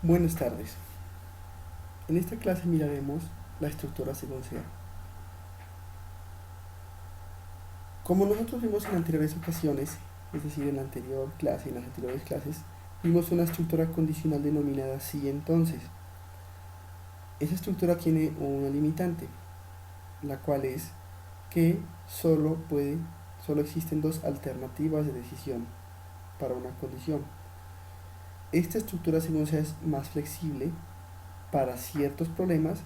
Buenas tardes. En esta clase miraremos la estructura según sea. Como nosotros vimos en anteriores ocasiones, es decir, en la anterior clase y en las anteriores clases, vimos una estructura condicional denominada si entonces. Esa estructura tiene una limitante, la cual es que solo existen dos alternativas de decisión para una condición. Esta estructura según sea es más flexible para ciertos problemas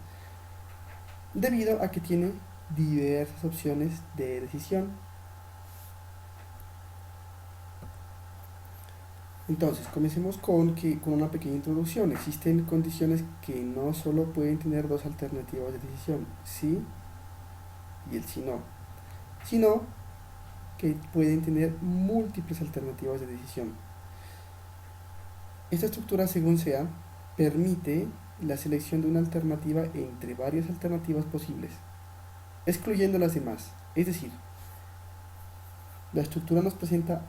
debido a que tiene diversas opciones de decisión. Entonces, comencemos con una pequeña introducción. Existen condiciones que no solo pueden tener dos alternativas de decisión, sí y el sí no, sino que pueden tener múltiples alternativas de decisión. Esta estructura, según sea, permite la selección de una alternativa entre varias alternativas posibles, excluyendo las demás. Es decir, la estructura nos presenta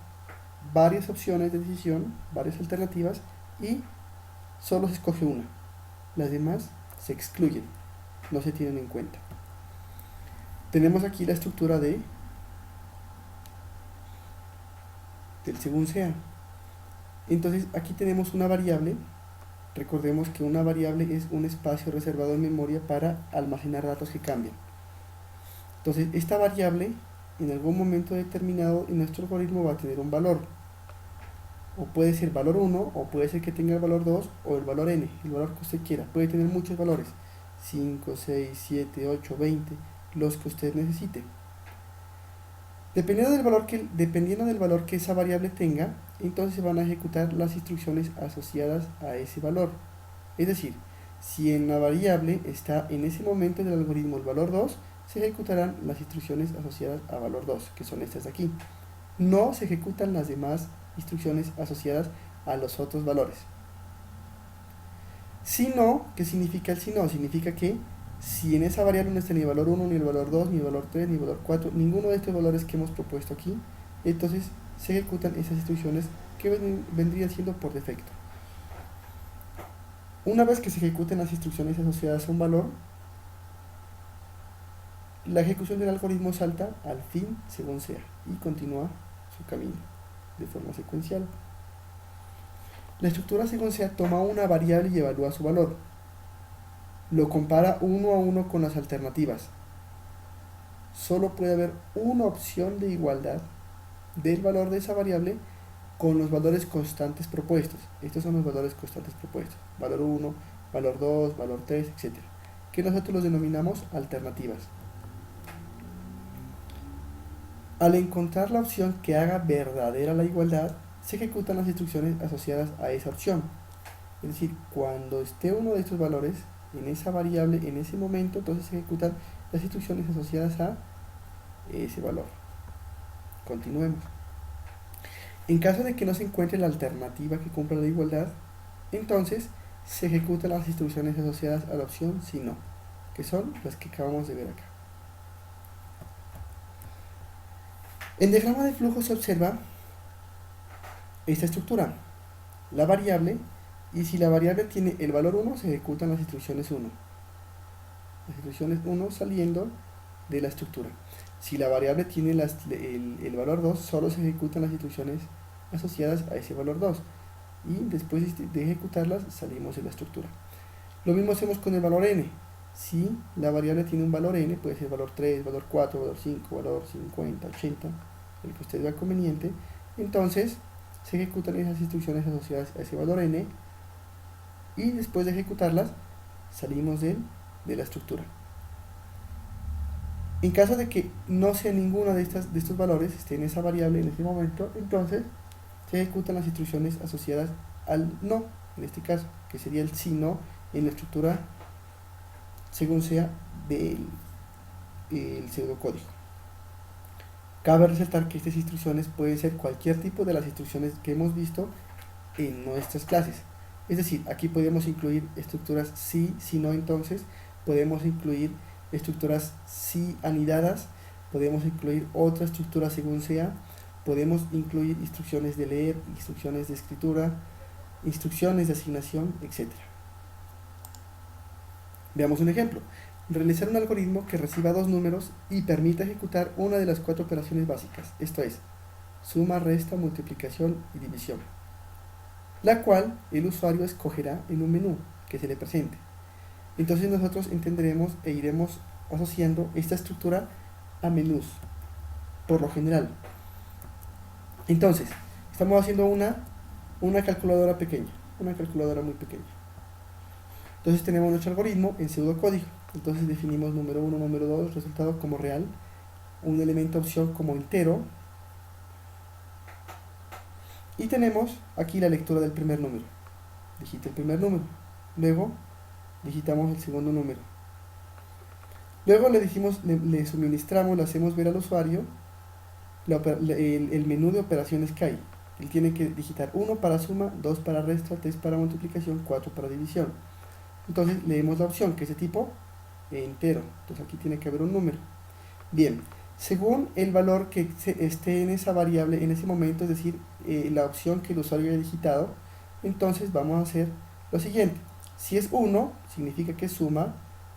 varias opciones de decisión, varias alternativas, y solo se escoge una. Las demás se excluyen, no se tienen en cuenta. Tenemos aquí la estructura del según sea. Entonces aquí tenemos una variable. Recordemos que una variable es un espacio reservado en memoria para almacenar datos que cambian. Entonces esta variable en algún momento determinado en nuestro algoritmo va a tener un valor. O puede ser valor 1, o puede ser que tenga el valor 2, o el valor n, el valor que usted quiera. Puede tener muchos valores, 5, 6, 7, 8, 20, los que usted necesite. Dependiendo del valor que esa variable tenga, entonces se van a ejecutar las instrucciones asociadas a ese valor. Es decir, si en la variable está en ese momento del algoritmo el valor 2, se ejecutarán las instrucciones asociadas a valor 2, que son estas de aquí. No se ejecutan las demás instrucciones asociadas a los otros valores. Si no, ¿qué significa el si no? Significa que si en esa variable no está ni el valor 1, ni el valor 2, ni el valor 3, ni el valor 4, ninguno de estos valores que hemos propuesto aquí, entonces se ejecutan esas instrucciones que vendrían siendo por defecto. Una vez que se ejecuten las instrucciones asociadas a un valor, la ejecución del algoritmo salta al fin según sea y continúa su camino de forma secuencial. La estructura según sea toma una variable y evalúa su valor. Lo compara uno a uno con las alternativas. Solo puede haber una opción de igualdad del valor de esa variable con los valores constantes propuestos. Estos son los valores constantes propuestos. Valor 1, valor 2, valor 3, etc. Que nosotros los denominamos alternativas. Al encontrar la opción que haga verdadera la igualdad, se ejecutan las instrucciones asociadas a esa opción. Es decir, cuando esté uno de estos valores en esa variable en ese momento, entonces se ejecutan las instrucciones asociadas a ese valor. Continuemos. En caso de que no se encuentre la alternativa que cumpla la igualdad, entonces se ejecutan las instrucciones asociadas a la opción si no, que son las que acabamos de ver acá. En diagrama de flujo se observa esta estructura, la variable, y si la variable tiene el valor 1, se ejecutan las instrucciones 1. Las instrucciones 1 saliendo de la estructura. Si la variable tiene el valor 2, solo se ejecutan las instrucciones asociadas a ese valor 2. Y después de ejecutarlas, salimos de la estructura. Lo mismo hacemos con el valor n. Si la variable tiene un valor n, puede ser valor 3, valor 4, valor 5, valor 50, 80, el que usted vea conveniente, entonces se ejecutan esas instrucciones asociadas a ese valor n y después de ejecutarlas salimos de la estructura. En caso de que no sea ninguno de estos valores, esté en esa variable en ese momento, entonces se ejecutan las instrucciones asociadas al no, en este caso, que sería el si no en la estructura según sea del pseudocódigo. Cabe resaltar que estas instrucciones pueden ser cualquier tipo de las instrucciones que hemos visto en nuestras clases. Es decir, aquí podemos incluir estructuras sí, si no, entonces, podemos incluir estructuras sí anidadas, podemos incluir otra estructura según sea, podemos incluir instrucciones de leer, instrucciones de escritura, instrucciones de asignación, etc. Veamos un ejemplo. Realizar un algoritmo que reciba dos números y permita ejecutar una de las 4 operaciones básicas, esto es, suma, resta, multiplicación y división, la cual el usuario escogerá en un menú que se le presente. Entonces nosotros entenderemos e iremos asociando esta estructura a menús, por lo general. Entonces, estamos haciendo una calculadora pequeña, una calculadora muy pequeña. Entonces tenemos nuestro algoritmo en pseudocódigo. Entonces definimos número 1, número 2, resultado como real, un elemento opción como entero, y tenemos aquí la lectura del primer número. Digita el primer número, luego digitamos el segundo número. Luego le suministramos, le hacemos ver al usuario el menú de operaciones que hay. Él tiene que digitar 1 para suma, 2 para resta, 3 para multiplicación, 4 para división. Entonces leemos la opción que es de tipo entero. Entonces aquí tiene que haber un número. Bien, según el valor que esté en esa variable en ese momento, es decir, la opción que el usuario haya digitado, entonces vamos a hacer lo siguiente. Si es 1, significa que suma,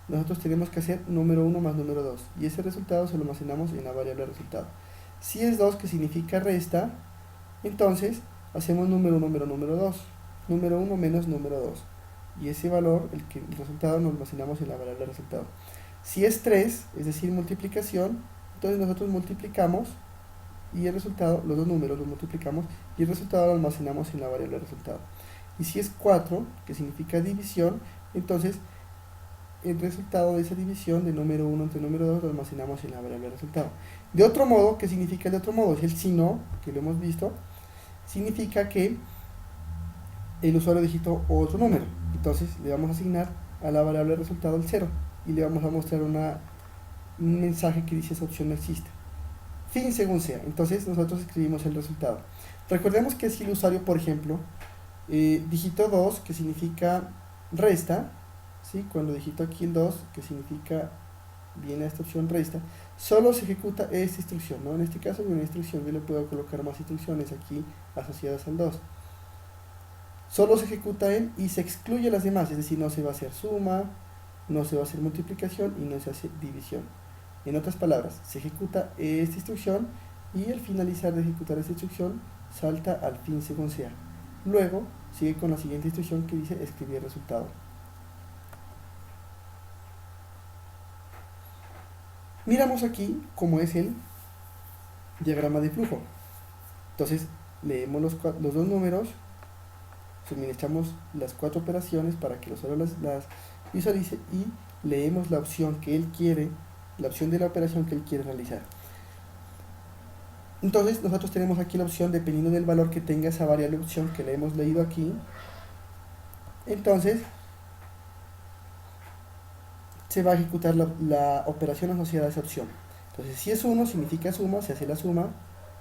nosotros tenemos que hacer número 1 más número 2, y ese resultado se lo almacenamos en la variable resultado. Si es 2, que significa resta, entonces hacemos número 1 menos número 2, número 1 menos número 2, y ese valor, el resultado, lo almacenamos en la variable resultado. Si es 3, es decir, multiplicación, entonces nosotros multiplicamos y el resultado, los dos números los multiplicamos y el resultado lo almacenamos en la variable resultado. Y si es 4, que significa división, entonces el resultado de esa división de número 1 entre número 2 lo almacenamos en la variable resultado. De otro modo, ¿qué significa el de otro modo? Es el si no, que lo hemos visto, significa que el usuario digitó otro número. Entonces le vamos a asignar a la variable resultado el 0 y le vamos a mostrar un mensaje que dice esa opción no existe. Fin según sea. Entonces nosotros escribimos el resultado. Recordemos que si el usuario, por ejemplo, digitó 2, que significa resta, ¿sí? Cuando digito aquí el 2, que significa, viene a esta opción resta, solo se ejecuta esta instrucción, ¿no? En este caso, con una instrucción yo le puedo colocar más instrucciones aquí asociadas al 2. Solo se ejecuta él y se excluye las demás, es decir, no se va a hacer suma, no se va a hacer multiplicación y no se hace división. En otras palabras, se ejecuta esta instrucción y al finalizar de ejecutar esta instrucción salta al fin según sea. Luego sigue con la siguiente instrucción que dice escribir el resultado. Miramos aquí cómo es el diagrama de flujo. Entonces leemos los dos números, suministramos las 4 operaciones para que el usuario las visualice y leemos la opción que él quiere, la opción de la operación que él quiere realizar. Entonces nosotros tenemos aquí la opción, dependiendo del valor que tenga esa variable opción que le hemos leído aquí, entonces se va a ejecutar la operación asociada a esa opción. Entonces si es 1 significa suma, se hace la suma,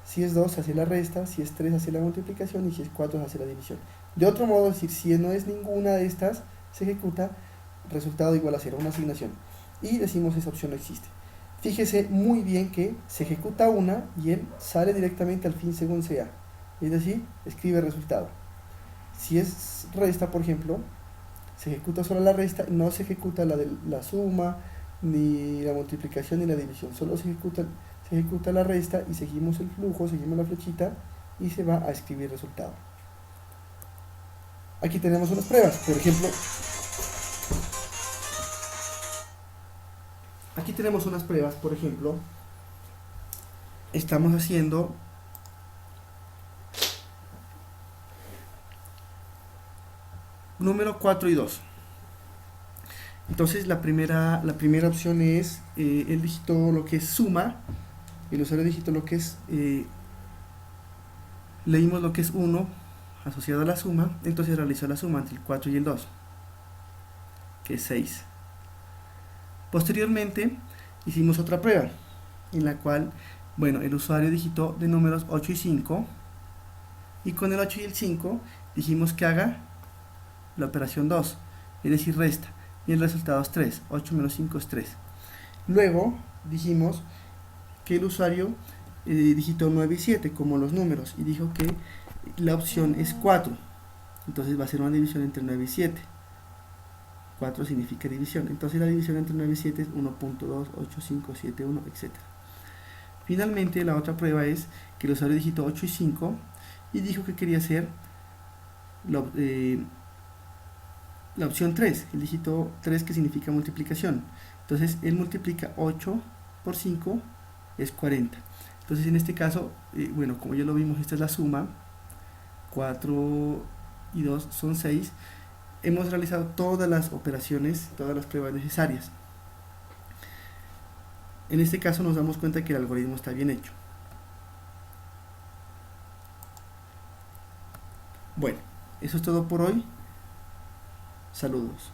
si es 2 se hace la resta, si es 3 se hace la multiplicación y si es 4 se hace la división. De otro modo, es decir, si no es ninguna de estas, se ejecuta resultado igual a 0, una asignación. Y decimos esa opción no existe. Fíjese muy bien que se ejecuta una y él sale directamente al fin según sea. Es decir, escribe resultado. Si es resta, por ejemplo, se ejecuta solo la resta, no se ejecuta la suma, ni la multiplicación, ni la división. Solo se ejecuta la resta y seguimos el flujo, seguimos la flechita y se va a escribir resultado. Aquí tenemos unas pruebas, por ejemplo, aquí tenemos unas pruebas, por ejemplo, estamos haciendo número 4 y 2. Entonces la primera opción es, él digitó lo que es suma, el usuario digitó lo que es, leímos lo que es 1 asociado a la suma, entonces realizó la suma entre el 4 y el 2, que es 6. Posteriormente hicimos otra prueba, en la cual, bueno, el usuario digitó de números 8 y 5, y con el 8 y el 5 dijimos que haga la operación 2, es decir, resta, y el resultado es 3, 8 menos 5 es 3. Luego dijimos que el usuario digitó 9 y 7 como los números, y dijo que la opción es 4. Entonces va a ser una división entre 9 y 7. 4 significa división. Entonces la división entre 9 y 7 es 1.28571, etc. Finalmente, la otra prueba es que el usuario digitó 8 y 5 y dijo que quería hacer la, la opción 3, el dígito 3 que significa multiplicación. Entonces él multiplica 8 por 5 es 40. Entonces en este caso, bueno, como ya lo vimos, esta es la suma, 4 y 2 son 6. Hemos realizado todas las operaciones, todas las pruebas necesarias. En este caso nos damos cuenta que el algoritmo está bien hecho. Bueno, eso es todo por hoy. Saludos.